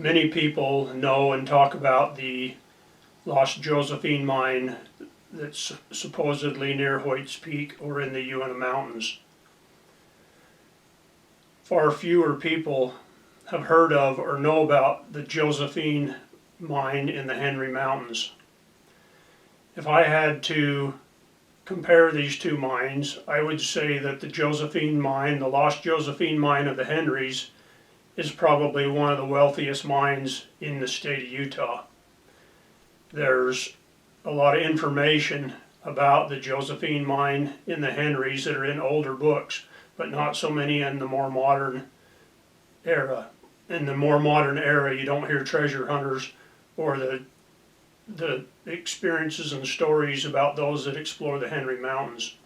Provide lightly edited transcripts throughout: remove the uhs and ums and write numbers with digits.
Many people know and talk about the lost Josephine Mine that's supposedly near Hoyts Peak or in the Uinta Mountains. Far fewer people have heard of or know about the Josephine Mine in the Henry Mountains. If I had to compare these two mines, I would say that the Josephine Mine, the lost Josephine Mine of the Henrys, is probably one of the wealthiest mines in the state of Utah. There's a lot of information about the Josephine Mine in the Henrys that are in older books, but not so many in the more modern era. In the more modern era, you don't hear treasure hunters or the experiences and stories about those that explore the Henry Mountains.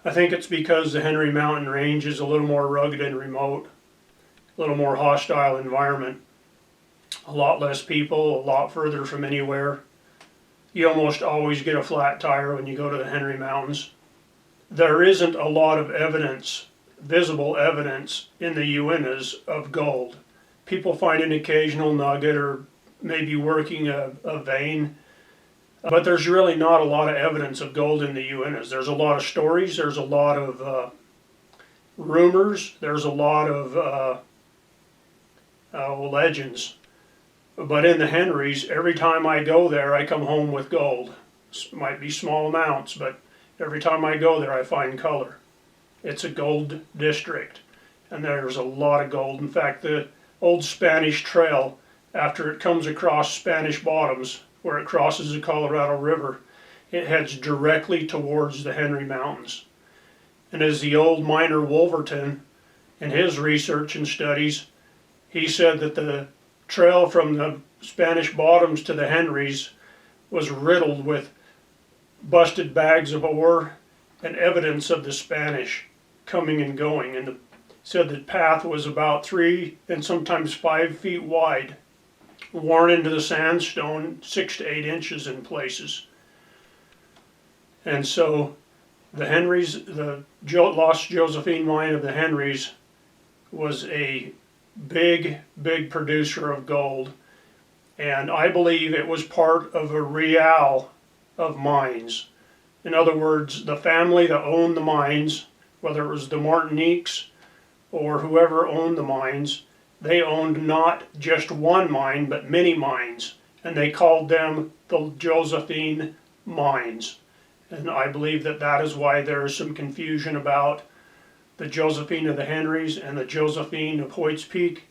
I think it's because the Henry Mountain Range is a little more rugged and remote, a little more hostile environment, a lot less people, a lot further from anywhere. You almost always get a flat tire when you go to the Henry Mountains. There isn't a lot of evidence, visible evidence, in the Uintas of gold. People find an occasional nugget or maybe working a vein, but there's really not a lot of evidence of gold in the Uintas. There's a lot of stories, there's a lot of rumors, there's a lot of legends. But in the Henrys, every time I go there, I come home with gold. It might be small amounts, but every time I go there, I find color. It's a gold district, and there's a lot of gold. In fact, the old Spanish Trail, after it comes across Spanish Bottoms, where it crosses the Colorado River, it heads directly towards the Henry Mountains. And as the old miner Wolverton, in his research and studies, he said that the trail from the Spanish Bottoms to the Henrys was riddled with busted bags of ore and evidence of the Spanish coming and going. And said the path was about 3 and sometimes 5 feet wide, worn into the sandstone 6 to 8 inches in places. And so the Henrys, the lost Josephine Mine of the Henrys, was a big producer of gold, and I believe it was part of a real of mines. In other words, the family that owned the mines, whether it was the Martiniques or whoever owned the mines, they owned not just one mine but many mines, and they called them the Josephine Mines. And I believe that that is why there is some confusion about the Josephine of the Henrys and the Josephine of Hoyts Peak.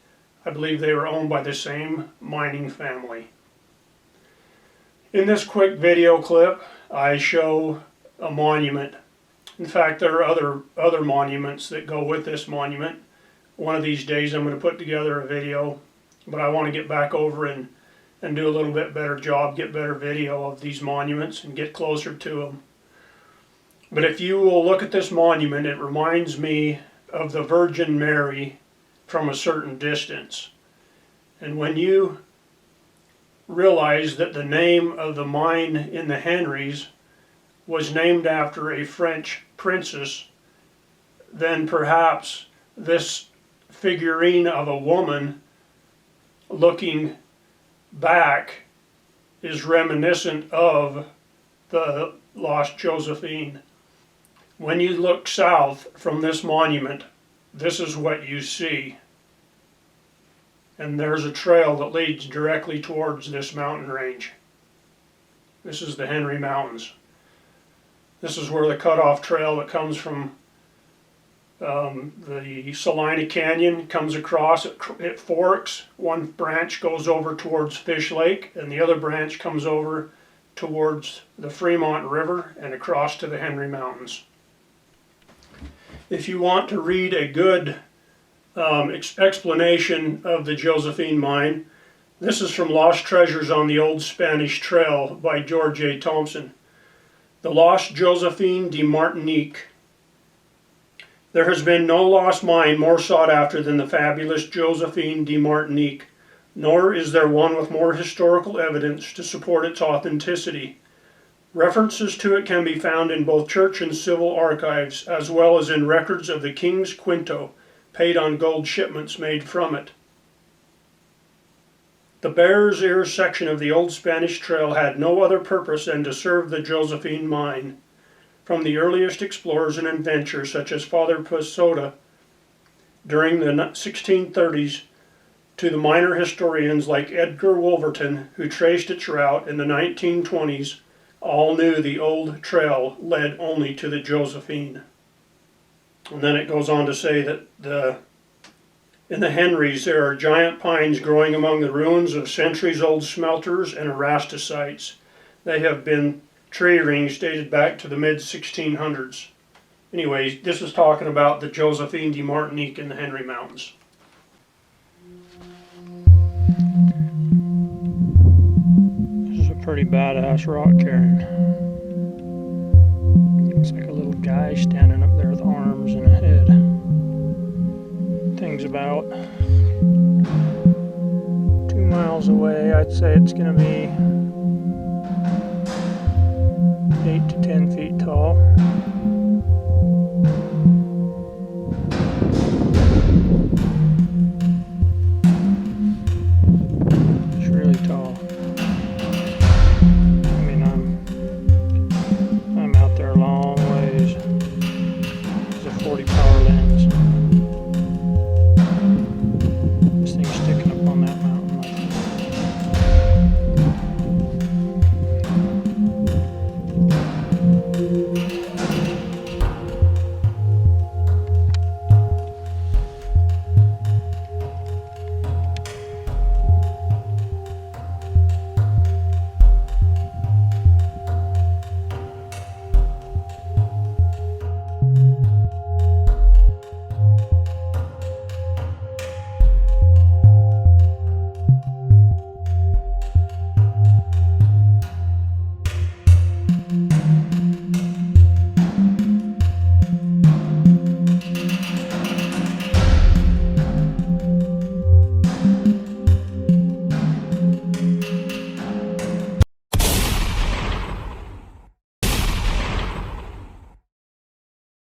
I believe they were owned by the same mining family. In this quick video clip, I show a monument. In fact, there are other monuments that go with this monument. One of these days I'm going to put together a video, but I want to get back over and do a little bit better job, get better video of these monuments and get closer to them. But if you will look at this monument, it reminds me of the Virgin Mary from a certain distance. And when you realize that the name of the mine in the Henrys was named after a French princess, then perhaps this figurine of a woman looking back is reminiscent of the lost Josephine. When you look south from this monument, this is what you see. And there's a trail that leads directly towards this mountain range. This is the Henry Mountains. This is where the cutoff trail that comes from the Salina Canyon comes across. It forks. One branch goes over towards Fish Lake, and the other branch comes over towards the Fremont River and across to the Henry Mountains. If you want to read a good explanation of the Josephine Mine, this is from Lost Treasures on the Old Spanish Trail by George A. Thompson. The lost Josephine De Martinique. There has been no lost mine more sought after than the fabulous Josephine De Martinique, nor is there one with more historical evidence to support its authenticity. References to it can be found in both church and civil archives, as well as in records of the King's Quinto, paid on gold shipments made from it. The Bear's Ear section of the old Spanish Trail had no other purpose than to serve the Josephine Mine. From the earliest explorers and inventors, such as Father Posada during the 1630s, to the minor historians like Edgar Wolverton, who traced its route in the 1920s, all knew the old trail led only to the Josephine. And then it goes on to say that in the Henrys there are giant pines growing among the ruins of centuries-old smelters and Arasta sites. They have been tree rings dated back to the mid-1600s. Anyways, this is talking about the Josephine De Martinique in the Henry Mountains. This is a pretty badass rock cairn. Looks like a little guy standing up there with arms and a head. Thing's about 2 miles away. I'd say it's going to be 8 to 10 feet tall.